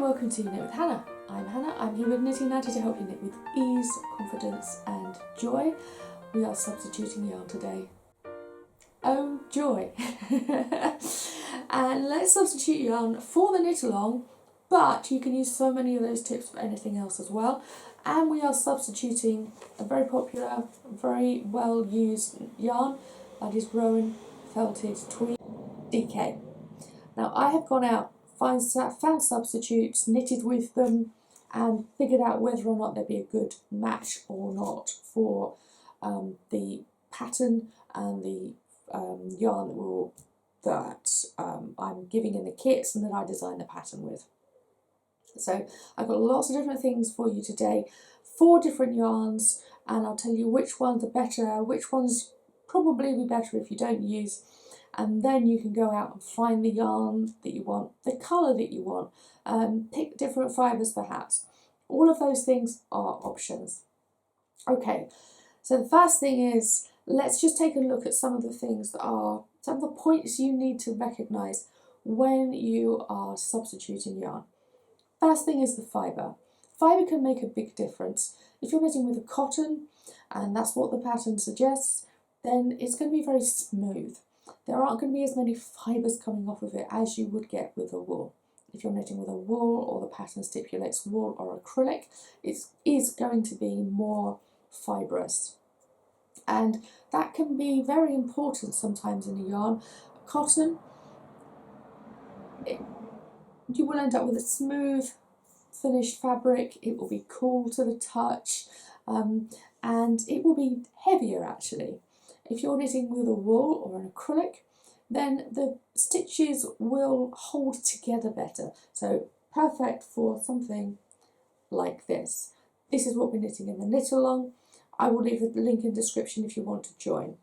and welcome to Knit with Hannah. I'm Hannah, I'm here with Knitting 90 to help you knit with ease, confidence and joy. We are substituting yarn today. Oh joy! And let's substitute yarn for the knit along, but you can use so many of those tips for anything else as well. And we are substituting a very popular, very well used yarn, that is Rowan Felted Tweed DK. Now I have gone out, found substitutes, knitted with them and figured out whether or not they'd be a good match or not for the pattern and the yarn that I'm giving in the kits and that I designed the pattern with. So I've got lots of different things for you today, 4 different yarns, and I'll tell you which ones are better, which ones probably be better if you don't use, and then you can go out and find the yarn that you want, the colour that you want, pick different fibres perhaps. All of those things are options. Okay, so the first thing is, let's just take a look at some of the things that are, some of the points you need to recognise when you are substituting yarn. First thing is the fibre. Fibre can make a big difference. If you're knitting with a cotton, and that's what the pattern suggests, then it's going to be very smooth. There aren't going to be as many fibres coming off of it as you would get with a wool. If you're knitting with a wool, or the pattern stipulates wool or acrylic, it is going to be more fibrous. And that can be very important sometimes in a yarn. Cotton, you will end up with a smooth finished fabric. It will be cool to the touch, and it will be heavier actually. If you're knitting with a wool or an acrylic, then the stitches will hold together better. So perfect for something like this. This is what we're knitting in the knit along. I will leave the link in the description if you want to join.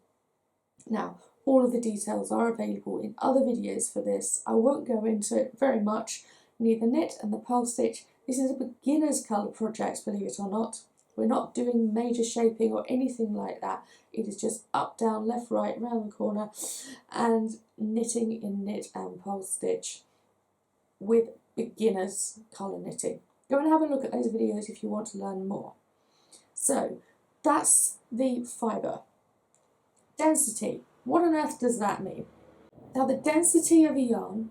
Now, all of the details are available in other videos for this. I won't go into it very much. Need the knit and the purl stitch. This is a beginner's colour project, believe it or not. We're not doing major shaping or anything like that. It is just up, down, left, right, round the corner, and knitting in knit and purl stitch with beginner's colour knitting. Go and have a look at those videos if you want to learn more. So that's the fibre. Density. What on earth does that mean? Now the density of a yarn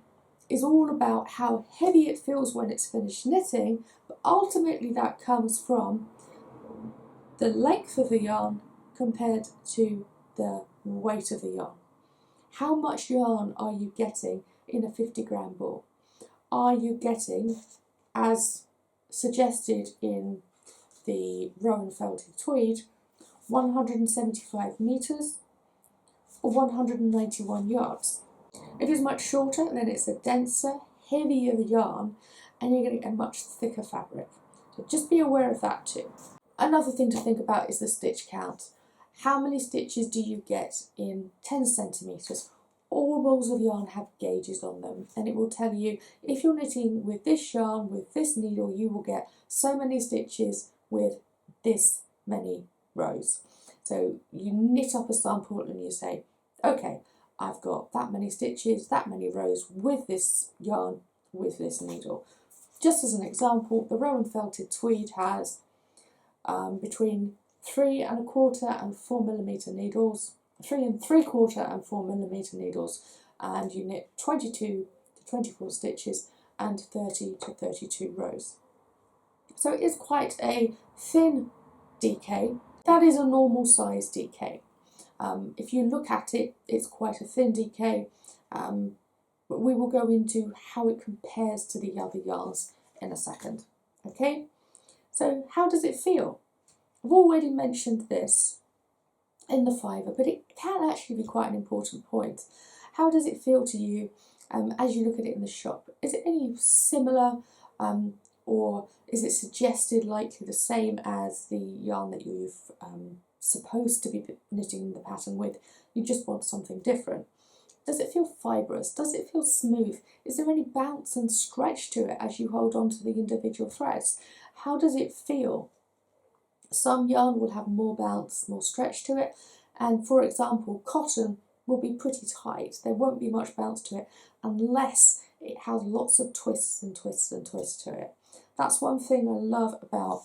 is all about how heavy it feels when it's finished knitting, but ultimately that comes from the length of the yarn compared to the weight of the yarn. How much yarn are you getting in a 50-gram ball? Are you getting, as suggested in the Rowan Felted Tweed, 175 metres or 191 yards? If it's much shorter, then it's a denser, heavier yarn, and you're going to get a much thicker fabric. So just be aware of that too. Another thing to think about is the stitch count. How many stitches do you get in 10 centimetres? All balls of yarn have gauges on them, and it will tell you if you're knitting with this yarn, with this needle, you will get so many stitches with this many rows. So you knit up a sample and you say, okay, I've got that many stitches, that many rows with this yarn, with this needle. Just as an example, the Rowan Felted Tweed has between 3 1/4 and 4mm needles, 3 3/4 and 4mm needles, and you knit 22 to 24 stitches and 30 to 32 rows. So it is quite a thin DK. That is a normal size DK. If you look at it, it's quite a thin DK, but we will go into how it compares to the other yarns in a second. Okay, so how does it feel? I've already mentioned this in the fibre, but it can actually be quite an important point. How does it feel to you as you look at it in the shop? Is it any similar, or is it suggested likely the same as the yarn that you've supposed to be knitting the pattern with? You just want something different. Does it feel fibrous? Does it feel smooth? Is there any bounce and stretch to it as you hold on to the individual threads? How does it feel? Some yarn will have more bounce, more stretch to it, and for example, cotton will be pretty tight. There won't be much bounce to it unless it has lots of twists and twists and twists to it. That's one thing I love about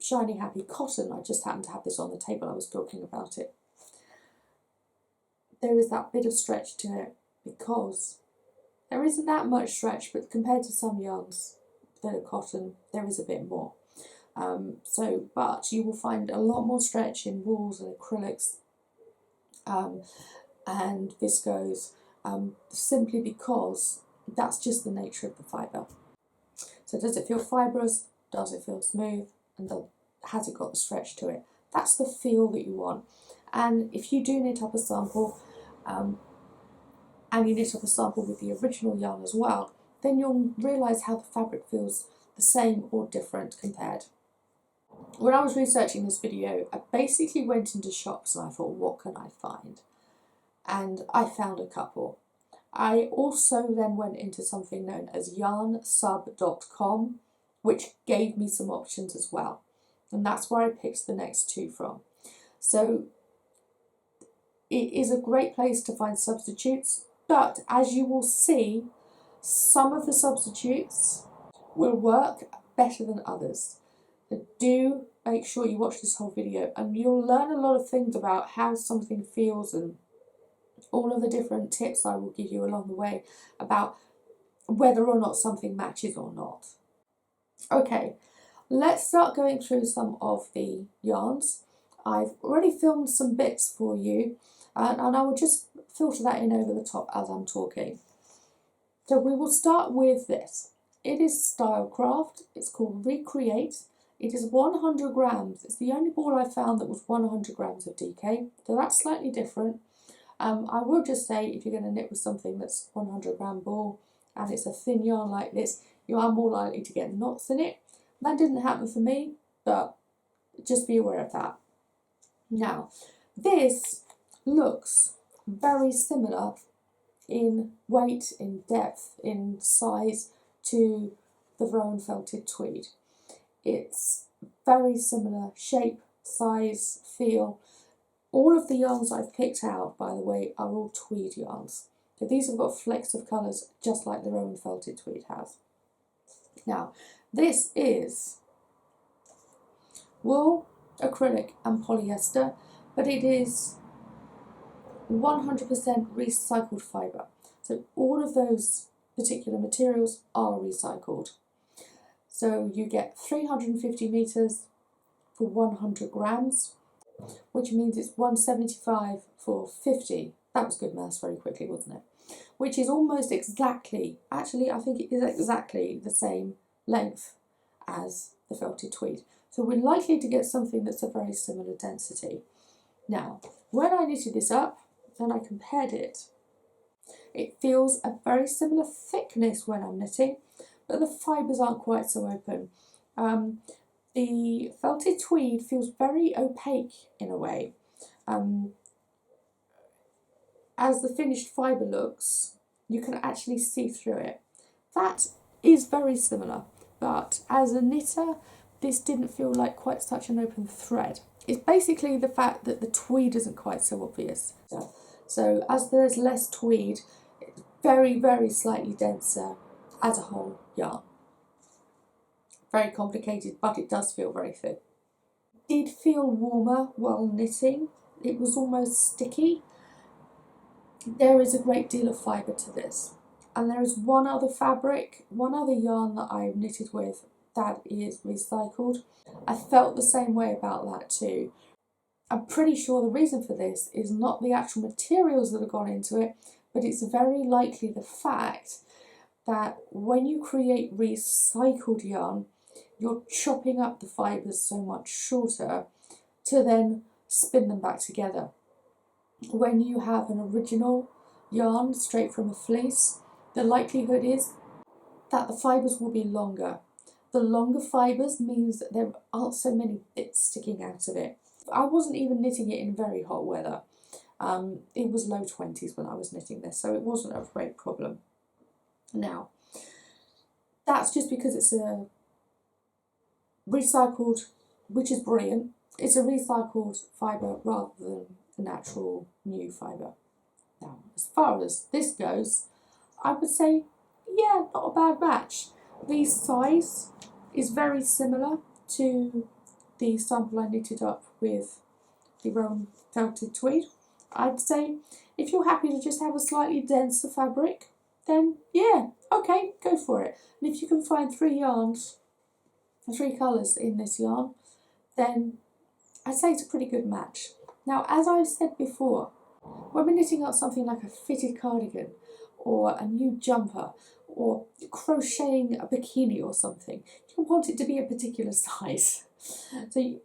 shiny happy cotton. I just happened to have this on the table, I was talking about it. There is that bit of stretch to it because there isn't that much stretch, but compared to some yarns that are cotton, there is a bit more. But you will find a lot more stretch in wools and acrylics and viscose, simply because that's just the nature of the fibre. So does it feel fibrous? Does it feel smooth? And has it got the stretch to it? That's the feel that you want. And if you do knit up a sample, and you knit up a sample with the original yarn as well, then you'll realise how the fabric feels the same or different compared. When I was researching this video, I basically went into shops and I thought, what can I find? And I found a couple. I also then went into something known as yarnsub.com, which gave me some options as well. And that's where I picked the next two from. So it is a great place to find substitutes, but as you will see, some of the substitutes will work better than others. So do make sure you watch this whole video and you'll learn a lot of things about how something feels and all of the different tips I will give you along the way about whether or not something matches or not. Okay, let's start going through some of the yarns. I've already filmed some bits for you and I will just filter that in over the top as I'm talking. So we will start with this. It is Stylecraft, it's called Recreate. It is 100 grams. It's the only ball I found that was 100 grams of DK, so that's slightly different. I will just say, if you're going to knit with something that's 100 gram ball and it's a thin yarn like this, you are more likely to get knots in it. That didn't happen for me, but just be aware of that. Now, this looks very similar in weight, in depth, in size to the Rowan Felted Tweed. It's very similar shape, size, feel. All of the yarns I've picked out, by the way, are all tweed yarns. So these have got flecks of colours just like the Rowan Felted Tweed has. Now, this is wool, acrylic and polyester, but it is 100% recycled fibre. So all of those particular materials are recycled. So you get 350 metres for 100 grams, which means it's 175 for 50. That was good maths very quickly, wasn't it? Which is almost exactly, actually I think it is exactly the same length as the felted tweed. So we're likely to get something that's a very similar density. Now, when I knitted this up and I compared it, it feels a very similar thickness when I'm knitting, but the fibres aren't quite so open. The felted tweed feels very opaque in a way. As the finished fibre looks, you can actually see through it. That is very similar, but as a knitter, this didn't feel like quite such an open thread. It's basically the fact that the tweed isn't quite so obvious. So as there's less tweed, it's very, very slightly denser as a whole yarn. Very complicated, but it does feel very thin. It did feel warmer while knitting. It was almost sticky. There is a great deal of fibre to this. And there is one other fabric, one other yarn that I've knitted with that is recycled. I felt the same way about that too. I'm pretty sure the reason for this is not the actual materials that have gone into it, but it's very likely the fact that when you create recycled yarn, you're chopping up the fibres so much shorter to then spin them back together. When you have an original yarn straight from a fleece, the likelihood is that the fibres will be longer. The longer fibres means that there aren't so many bits sticking out of it. I wasn't even knitting it in very hot weather. It was low 20s when I was knitting this, so it wasn't a great problem. Now, that's just because it's a recycled, which is brilliant. It's a recycled fibre rather than a natural new fibre. Now, as far as this goes, I would say, yeah, not a bad match. The size is very similar to the sample I knitted up with the Rowan Felted Tweed. I'd say if you're happy to just have a slightly denser fabric, then yeah, okay, go for it. And if you can find 3 yarns, 3 colours in this yarn, then I'd say it's a pretty good match. Now, as I've said before, when we're knitting up something like a fitted cardigan or a new jumper or crocheting a bikini or something, you want it to be a particular size. So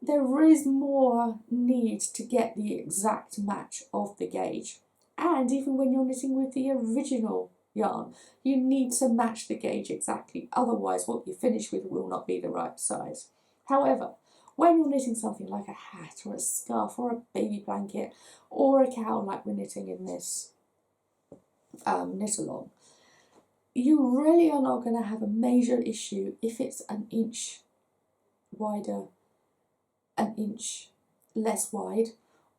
there is more need to get the exact match of the gauge. And even when you're knitting with the original yarn, you need to match the gauge exactly, otherwise what you finish with will not be the right size. However, when you're knitting something like a hat or a scarf or a baby blanket or a cowl like we're knitting in this knit along, you really are not going to have a major issue if it's an inch wider, an inch less wide,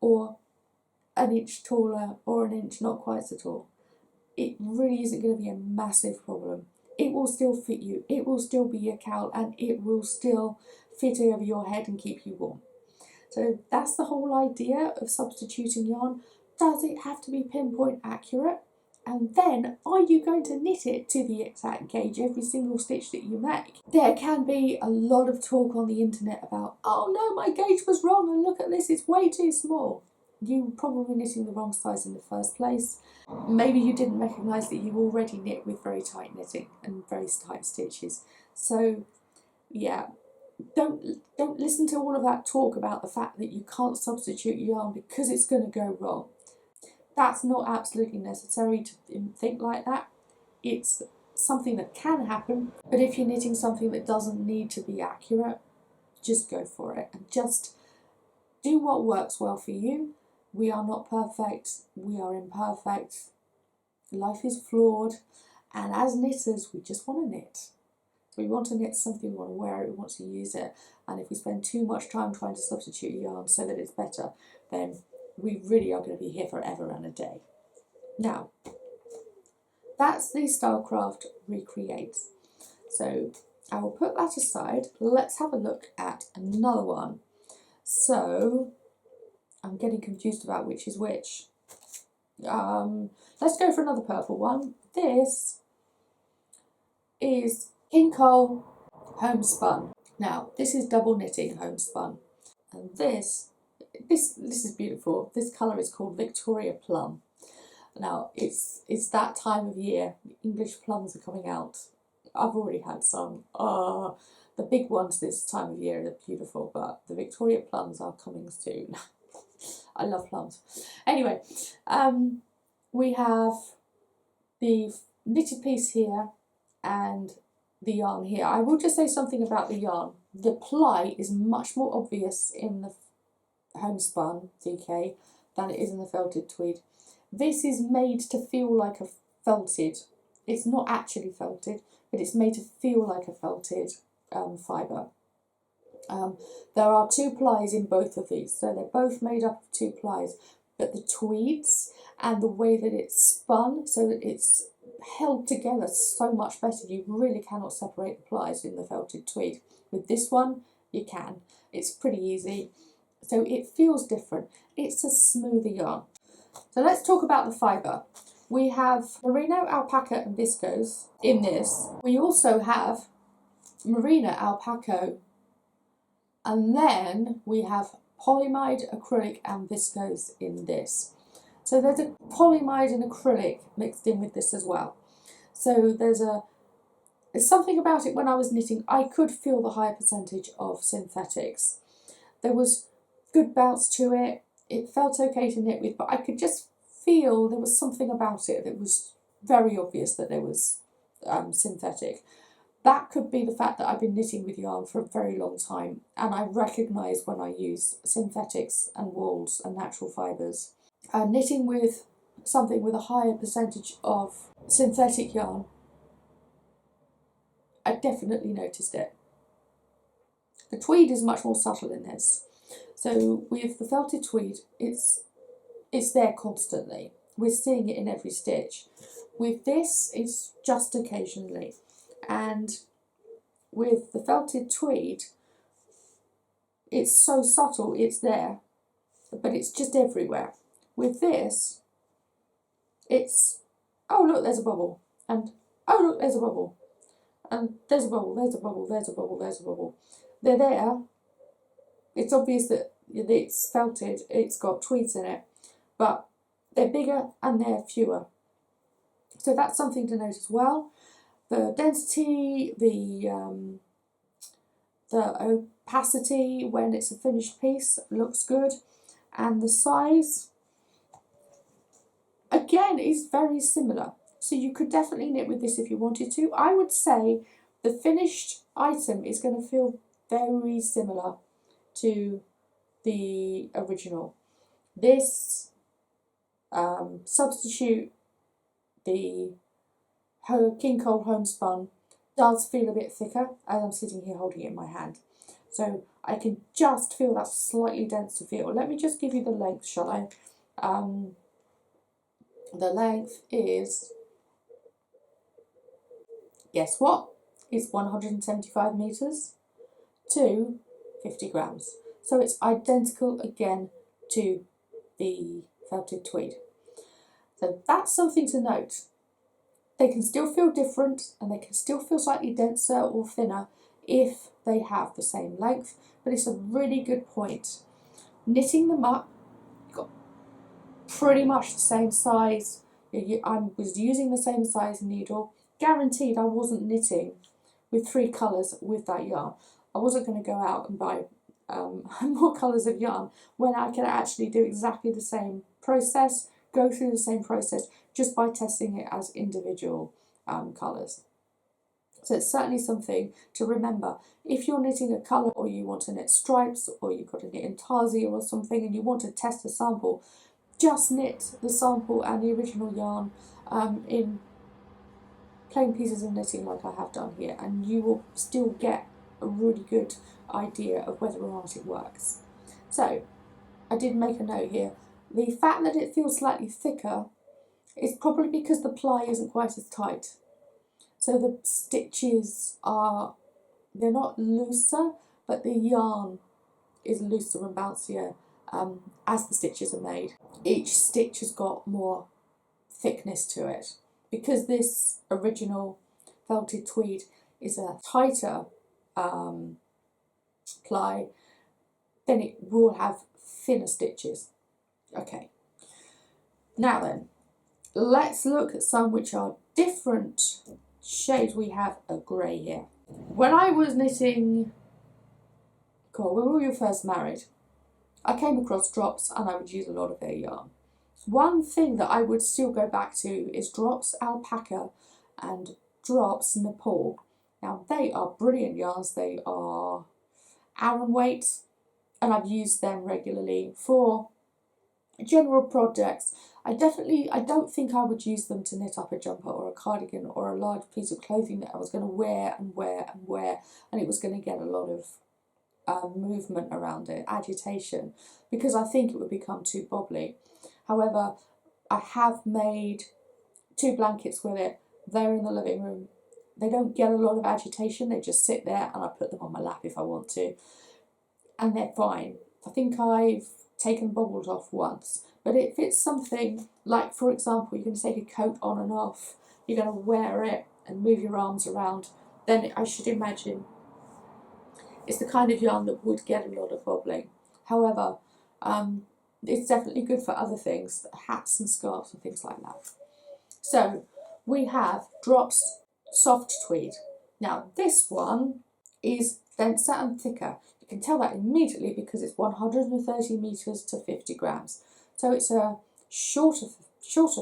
or an inch taller or an inch not quite so tall. It really isn't going to be a massive problem. It will still fit you, it will still be a cowl, and it will still fit over your head and keep you warm. So that's the whole idea of substituting yarn. Does it have to be pinpoint accurate? And then, are you going to knit it to the exact gauge every single stitch that you make? There can be a lot of talk on the internet about, oh no, my gauge was wrong and look at this, it's way too small. You were probably knitting the wrong size in the first place. Maybe you didn't recognise that you already knit with very tight knitting and very tight stitches. So yeah, don't listen to all of that talk about the fact that you can't substitute yarn because it's going to go wrong. That's not absolutely necessary to think like that. It's something that can happen, but if you're knitting something that doesn't need to be accurate, just go for it and just do what works well for you. We are not perfect, we are imperfect, life is flawed, and as knitters we just want to knit. We want to knit something, we want to wear it, we want to use it, and if we spend too much time trying to substitute yarn so that it's better, then we really are going to be here forever and a day. Now, that's the Stylecraft Recreate. So I will put that aside. Let's have a look at another one. So I'm getting confused about which is which. Let's go for another purple one. This is King Cole Homespun. Now, this is double knitting homespun, and this is beautiful. This colour is called Victoria Plum. Now, it's that time of year. English plums are coming out. I've already had some. The big ones this time of year are beautiful, but the Victoria plums are coming soon. I love plums. Anyway, we have the knitted piece here and the yarn here. I will just say something about the yarn. The ply is much more obvious in the Homespun DK than it is in the Felted Tweed. This is made to feel like a felted. It's not actually felted, but it's made to feel like a felted fibre. There are 2 plies in both of these, so they're both made up of 2 plies, but the tweeds and the way that it's spun so that it's held together so much better, you really cannot separate the plies in the Felted Tweed. With this one, you can. It's pretty easy, so it feels different. It's a smoother yarn. So let's talk about the fibre. We have merino, alpaca and viscose in this. We also have merino, alpaca, and then we have polyamide, acrylic and viscose in this. So there's a polyamide and acrylic mixed in with this as well. So there's something about it when I was knitting, I could feel the higher percentage of synthetics. There was good bounce to it, it felt okay to knit with, but I could just feel there was something about it that was very obvious that there was synthetic. That could be the fact that I've been knitting with yarn for a very long time, and I recognise when I use synthetics and wools and natural fibres. Knitting with something with a higher percentage of synthetic yarn, I definitely noticed it. The tweed is much more subtle in this. So with the Felted Tweed, it's there constantly. we're seeing it in every stitch. With this, it's just occasionally. And with the felted tweed, it's so subtle, it's there, but it's just everywhere. With this, it's, oh look, there's a bubble, and oh look, there's a bubble, and there's a bubble, there's a bubble, there's a bubble, there's a bubble. They're there. It's obvious that it's felted, it's got tweeds in it, but they're bigger and they're fewer. So that's something to note as well. The density, the opacity when it's a finished piece looks good, and the size again is very similar. So you could definitely knit with this if you wanted to. I would say the finished item is going to feel very similar to the original. This Substitute, the King Cole Homespun, does feel a bit thicker as I'm sitting here holding it in my hand. So I can just feel that slightly denser feel. Let me just give you the length, shall I? The length is, guess what? It's 175 metres to 50 grams. So it's identical again to the felted tweed. So that's something to note. They can still feel different and they can still feel slightly denser or thinner if they have the same length, but it's a really good point. Knitting them up, you've got pretty much the same size. I was using the same size needle. Guaranteed I wasn't knitting with 3 colours with that yarn. I wasn't going to go out and buy more colours of yarn when I can actually do exactly the same process, go through the same process just by testing it as individual colours. So it's certainly something to remember. If you're knitting a colour, or you want to knit stripes, or you've got to knit intarsia or something and you want to test a sample, just knit the sample and the original yarn in plain pieces of knitting like I have done here, and you will still get a really good idea of whether or not it works. So I did make a note here. The fact that it feels slightly thicker is probably because the ply isn't quite as tight. So the stitches are, they're not looser, but the yarn is looser and bouncier as the stitches are made. Each stitch has got more thickness to it. Because this original felted tweed is a tighter ply, then it will have thinner stitches. Okay, now then, let's look at some which are different shades. We have a grey here. When I was knitting, when we were first married, I came across Drops and I would use a lot of their yarn. One thing that I would still go back to is Drops Alpaca and Drops Nepal. Now they are brilliant yarns. They are Aran weight, and I've used them regularly for general projects. I don't think I would use them to knit up a jumper or a cardigan or a large piece of clothing that I was going to wear and wear and wear, and it was going to get a lot of movement around it, agitation, because I think it would become too bobbly. However, I have made 2 blankets with it. They're in the living room. They don't get a lot of agitation. They just sit there and I put them on my lap if I want to. And they're fine. I think I've taken bobbles off once. But if it's something like, for example, you're going to take a coat on and off, you're going to wear it and move your arms around, then I should imagine it's the kind of yarn that would get a lot of bobbling. However, it's definitely good for other things, hats and scarves and things like that. So we have Drops Soft Tweed. Now this one is denser and thicker. You can tell that immediately because it's 130 metres to 50 grams. So it's a shorter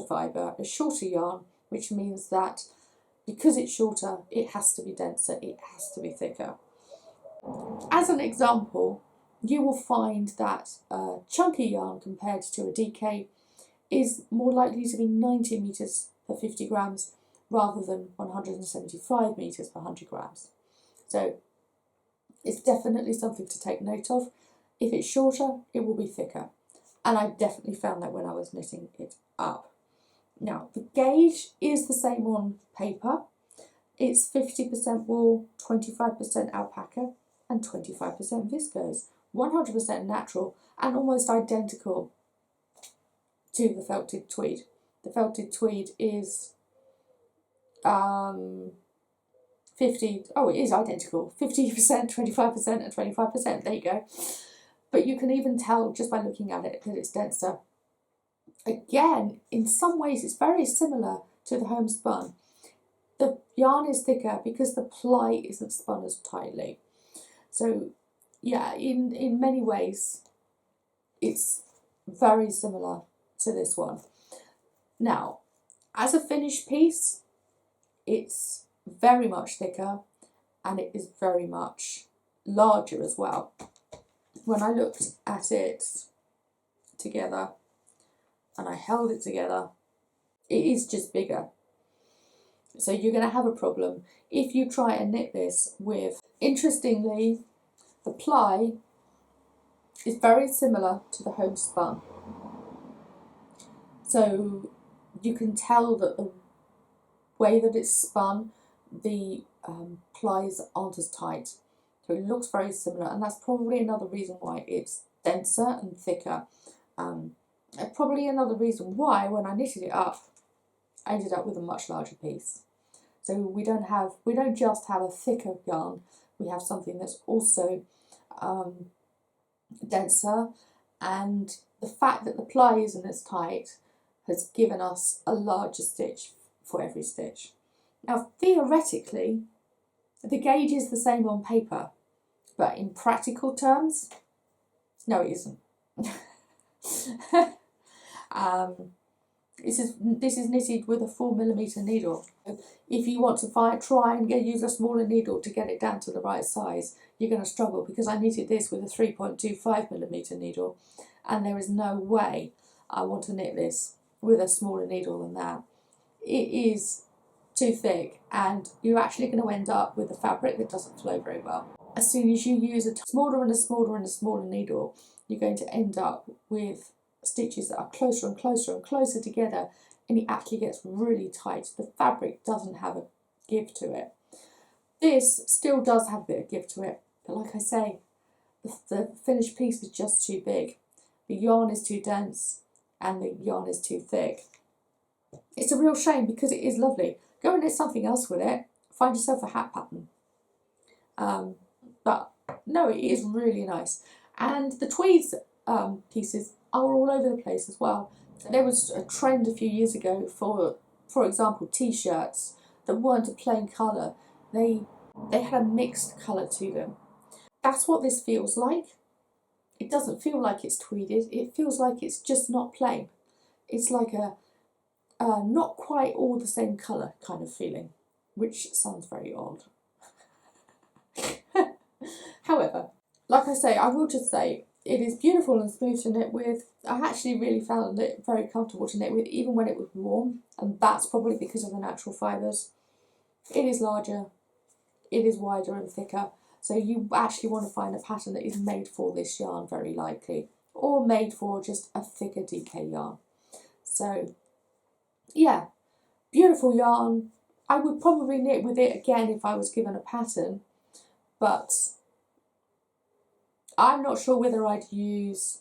fibre, a shorter yarn, which means that because it's shorter, it has to be denser, it has to be thicker. As an example, you will find that a chunky yarn compared to a DK is more likely to be 90 metres per 50 grams rather than 175 metres per 100 grams. So it's definitely something to take note of. If it's shorter, it will be thicker. And I definitely found that when I was knitting it up. Now, the gauge is the same on paper. It's 50% wool, 25% alpaca, and 25% viscose. 100% natural and almost identical to the felted tweed. The felted tweed is it is identical. 50%, 25% and 25%, there you go. But you can even tell just by looking at it that it's denser. Again, in some ways it's very similar to the homespun. The yarn is thicker because the ply isn't spun as tightly. So yeah, in many ways it's very similar to this one. Now, as a finished piece, it's very much thicker and it is very much larger as well. When I looked at it together and I held it together, it is just bigger. So you're going to have a problem if you try and knit this with, interestingly, the ply is very similar to the homespun. So you can tell that the way that it's spun, the plies aren't as tight. So it looks very similar, and that's probably another reason why it's denser and thicker. Probably another reason why when I knitted it up, I ended up with a much larger piece. So we don't just have a thicker yarn, we have something that's also denser, and the fact that the ply isn't as tight has given us a larger stitch for every stitch. Now theoretically, the gauge is the same on paper, but in practical terms, no it isn't. This is knitted with a 4mm needle. If you want to try and use a smaller needle to get it down to the right size, you're going to struggle, because I knitted this with a 3.25mm needle, and there is no way I want to knit this with a smaller needle than that. It is too thick, and you're actually going to end up with a fabric that doesn't flow very well. As soon as you use a smaller and a smaller and a smaller needle, you're going to end up with stitches that are closer and closer and closer together, and it actually gets really tight. The fabric doesn't have a give to it. This still does have a bit of give to it, but like I say, the finished piece is just too big. The yarn is too dense and the yarn is too thick. It's a real shame because it is lovely. Go and knit something else with it. Find yourself a hat pattern. But no, it is really nice. And the tweeds pieces are all over the place as well. There was a trend a few years ago for example, t-shirts that weren't a plain colour. They had a mixed colour to them. That's what this feels like. It doesn't feel like it's tweeded. It feels like it's just not plain. It's like a not quite all the same colour kind of feeling, which sounds very odd. However, like I say, I will just say, it is beautiful and smooth to knit with. I actually really found it very comfortable to knit with, even when it was warm, and that's probably because of the natural fibres. It is larger, it is wider and thicker, so you actually want to find a pattern that is made for this yarn, very likely, or made for just a thicker DK yarn. So yeah, beautiful yarn. I would probably knit with it again if I was given a pattern, but I'm not sure whether I'd use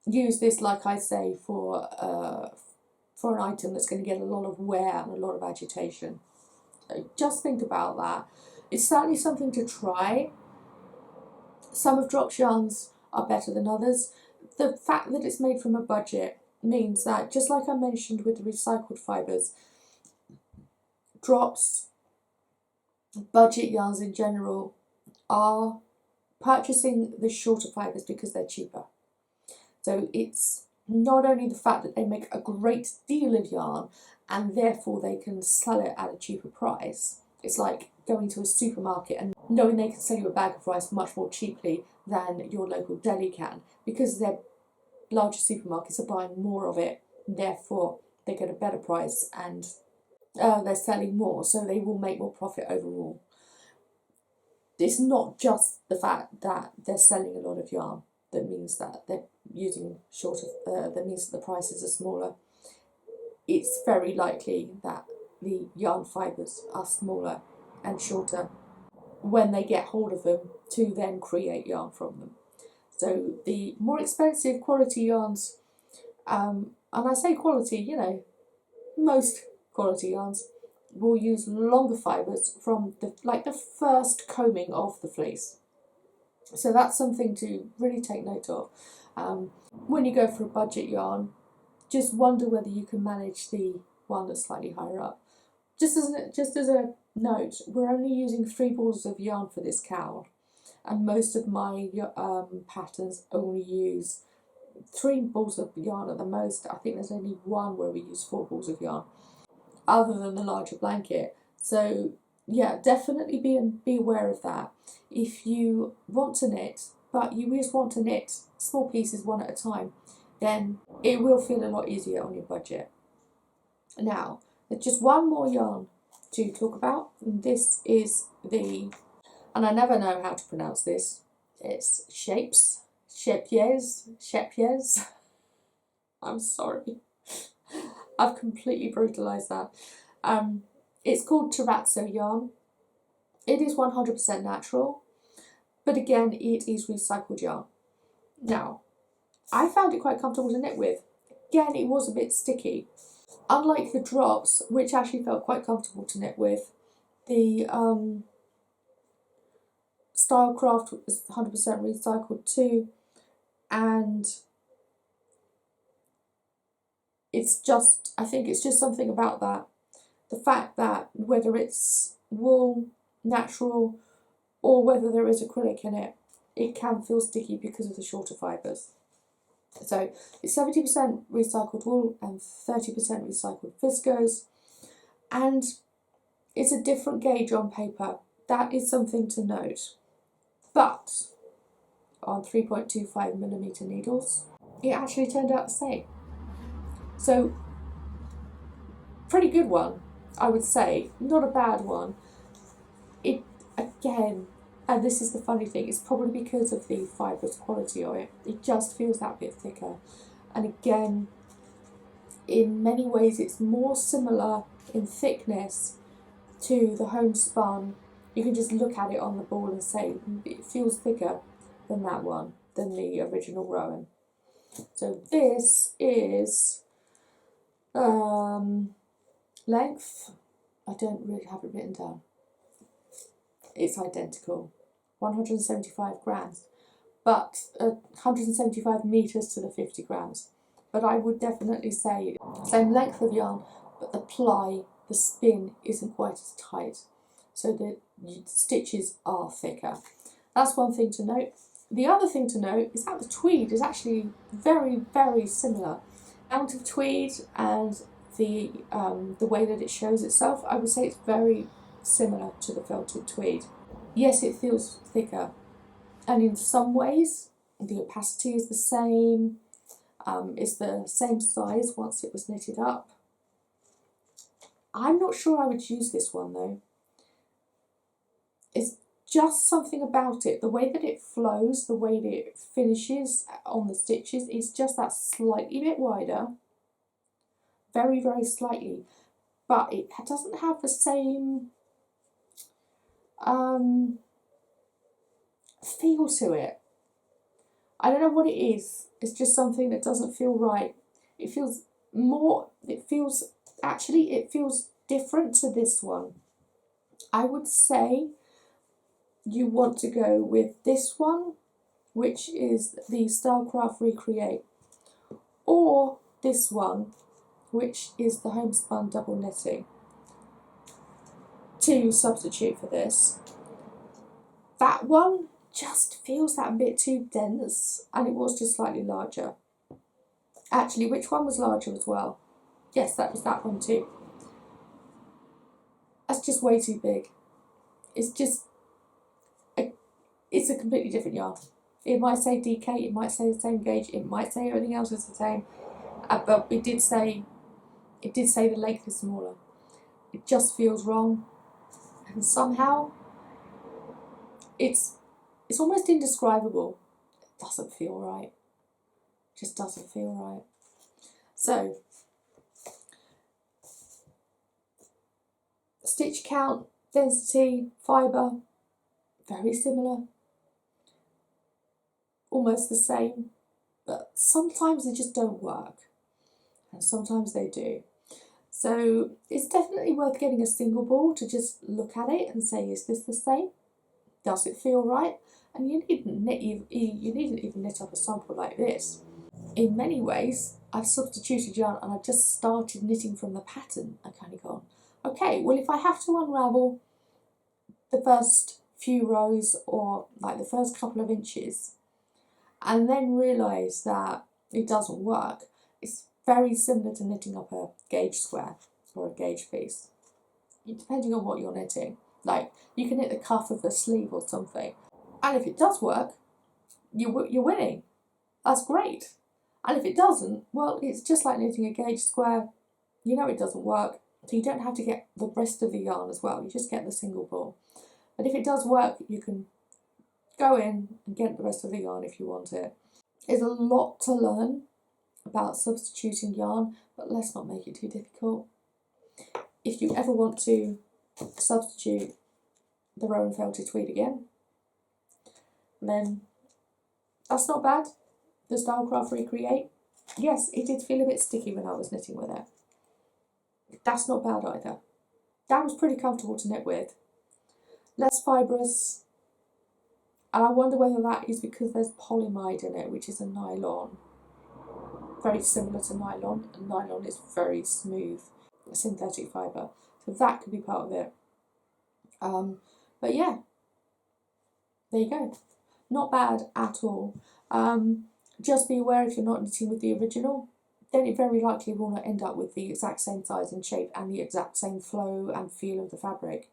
this, like I say, for an item that's going to get a lot of wear and a lot of agitation. So just think about that. It's certainly something to try. Some of Drop's yarns are better than others. The fact that it's made from a budget means that, just like I mentioned with the recycled fibres, Drop's budget yarns in general are purchasing the shorter fibres because they're cheaper. So it's not only the fact that they make a great deal of yarn and therefore they can sell it at a cheaper price. It's like going to a supermarket and knowing they can sell you a bag of rice much more cheaply than your local deli can, because their larger supermarkets are buying more of it, therefore they get a better price and they're selling more, so they will make more profit overall. It's not just the fact that they're selling a lot of yarn. that means that they're using shorter, that means that the prices are smaller, it's very likely that the yarn fibres are smaller and shorter when they get hold of them to then create yarn from them. So the more expensive quality yarns, and I say quality, you know, most quality yarns will use longer fibres from the first combing of the fleece. So that's something to really take note of. When you go for a budget yarn, just wonder whether you can manage the one that's slightly higher up. Just as a note, we're only using 3 balls of yarn for this cowl, and most of my patterns only use 3 balls of yarn at the most. I think there's only one where we use 4 balls of yarn, other than the larger blanket. So yeah, definitely be aware of that. If you want to knit, but you just want to knit small pieces one at a time, then it will feel a lot easier on your budget. Now, there's just one more yarn to talk about, and this is and I never know how to pronounce this, it's Scheepjes. I'm sorry. I've completely brutalised that. It's called Terrazzo yarn. It is 100% natural, but again, it is recycled yarn. Now, I found it quite comfortable to knit with. Again, it was a bit sticky. Unlike the drops, which actually felt quite comfortable to knit with, the Stylecraft was 100% recycled too, and I think it's just something about that. The fact that whether it's wool, natural, or whether there is acrylic in it, it can feel sticky because of the shorter fibres. So it's 70% recycled wool and 30% recycled viscose, and it's a different gauge on paper. That is something to note. But on 3.25mm needles, it actually turned out the same. So pretty good one, I would say. Not a bad one. It, again, and this is the funny thing, it's probably because of the fibrous quality of it. It just feels that bit thicker. And again, in many ways, it's more similar in thickness to the Homespun. You can just look at it on the ball and say it feels thicker than that one, than the original Rowan. So this is length. I don't really have it written down. It's identical, 175 grams, but 175 meters to the 50 grams. But I would definitely say same length of yarn, but the ply, the spin isn't quite as tight. So the stitches are thicker. That's one thing to note. The other thing to note is that the tweed is actually very, very similar. The amount of tweed and the way that it shows itself, I would say it's very similar to the felted tweed. Yes, it feels thicker, and in some ways the opacity is the same. It's the same size once it was knitted up. I'm not sure I would use this one though. It's just something about it, the way that it flows, the way that it finishes on the stitches, is just that slightly bit wider, very, very slightly, but it doesn't have the same feel to it. I don't know what it is, it's just something that doesn't feel right. It feels different to this one. I would say you want to go with this one, which is the Stylecraft Recreate, or this one, which is the Homespun double knitting, to substitute for this. That one just feels that bit too dense, and it was just slightly larger. Actually, which one was larger as well? Yes, that was that one too. That's just way too big. It's a completely different yarn. It might say DK, it might say the same gauge, it might say everything else is the same, but it did say the length is smaller. It just feels wrong, and somehow it's almost indescribable. doesn't feel right. Just doesn't feel right. So, stitch count, density, fibre, very similar. Almost the same, but sometimes they just don't work. And sometimes they do. So it's definitely worth getting a single ball to just look at it and say, is this the same? Does it feel right? And you needn't even knit up a sample like this. In many ways, I've substituted yarn and I've just started knitting from the pattern. I've kind of gone, okay, well, if I have to unravel the first few rows or like the first couple of inches and then realise that it doesn't work, it's very similar to knitting up a gauge square or a gauge piece, depending on what you're knitting. Like, you can knit the cuff of a sleeve or something, and if it does work, you're winning. That's great. And if it doesn't, well, it's just like knitting a gauge square. You know it doesn't work, so you don't have to get the rest of the yarn as well. You just get the single ball. But if it does work, you can go in and get the rest of the yarn if you want it. There's a lot to learn about substituting yarn, but let's not make it too difficult. If you ever want to substitute the Rowan Felted Tweed again, then that's not bad. The Stylecraft Recreate, yes, it did feel a bit sticky when I was knitting with it. That's not bad either. That was pretty comfortable to knit with. Less fibrous, and I wonder whether that is because there's polyamide in it, which is a nylon. Very similar to nylon, and nylon is very smooth, synthetic fibre. So that could be part of it. But yeah, there you go. Not bad at all. Just be aware, if you're not knitting with the original, then it very likely will not end up with the exact same size and shape and the exact same flow and feel of the fabric.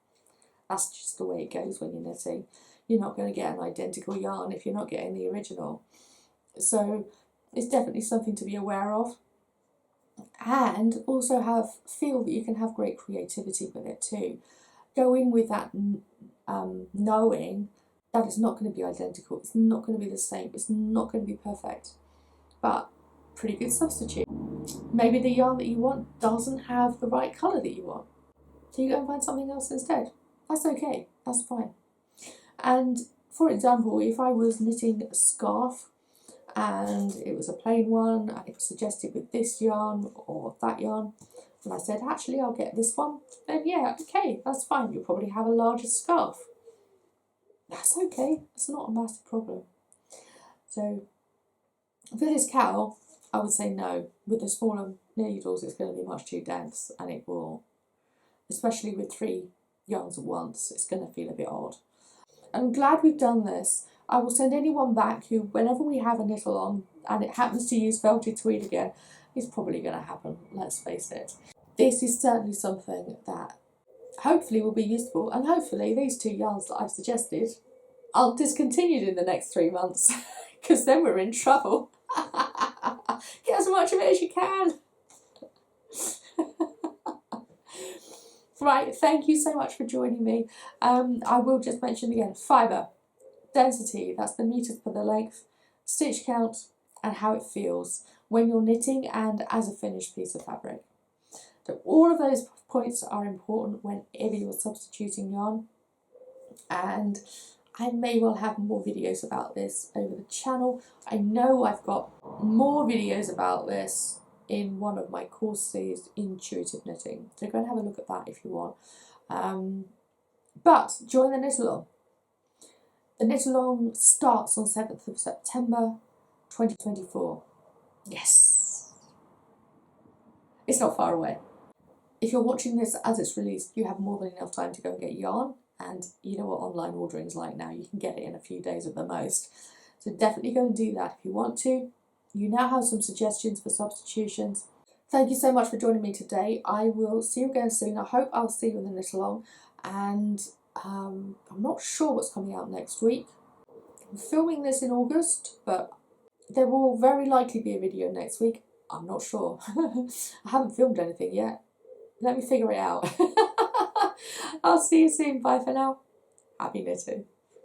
That's just the way it goes when you're knitting. You're not going to get an identical yarn if you're not getting the original. So it's definitely something to be aware of. And also feel that you can have great creativity with it too. Go in with that knowing that it's not going to be identical, it's not going to be the same, it's not going to be perfect, but pretty good substitute. Maybe the yarn that you want doesn't have the right colour that you want, so you go and find something else instead. That's okay, that's fine. And for example, if I was knitting a scarf and it was a plain one and it was suggested with this yarn or that yarn, and I said, actually, I'll get this one, then yeah, okay, that's fine. You'll probably have a larger scarf. That's okay, it's not a massive problem. So for this cowl, I would say no. With the smaller needles, it's going to be much too dense, and it will, especially with 3 yarns at once, it's going to feel a bit odd. I'm glad we've done this. I will send anyone back who, whenever we have a knit along and it happens to use felted tweed again, it's probably going to happen, let's face it. This is certainly something that hopefully will be useful, and hopefully these 2 yarns that I've suggested are discontinued in the next 3 months, because then we're in trouble. Get as much of it as you can. Right, thank you so much for joining me. I will just mention again, fibre, density, that's the metres per the length, stitch count, and how it feels when you're knitting and as a finished piece of fabric. So all of those points are important whenever you're substituting yarn, and I may well have more videos about this over the channel. I know I've got more videos about this in one of my courses, Intuitive Knitting, so go and have a look at that if you want. But join the knit along. The knit along starts on 7th of September 2024. Yes, it's not far away. If you're watching this as it's released, you have more than enough time to go and get yarn, and you know what online ordering is like now, you can get it in a few days at the most. So definitely go and do that if you want to. You now have some suggestions for substitutions. Thank you so much for joining me today. I will see you again soon. I hope I'll see you in the knit along, and I'm not sure what's coming out next week. I'm filming this in August, but there will very likely be a video next week. I'm not sure. I haven't filmed anything yet. Let me figure it out. I'll see you soon. Bye for now. Happy knitting.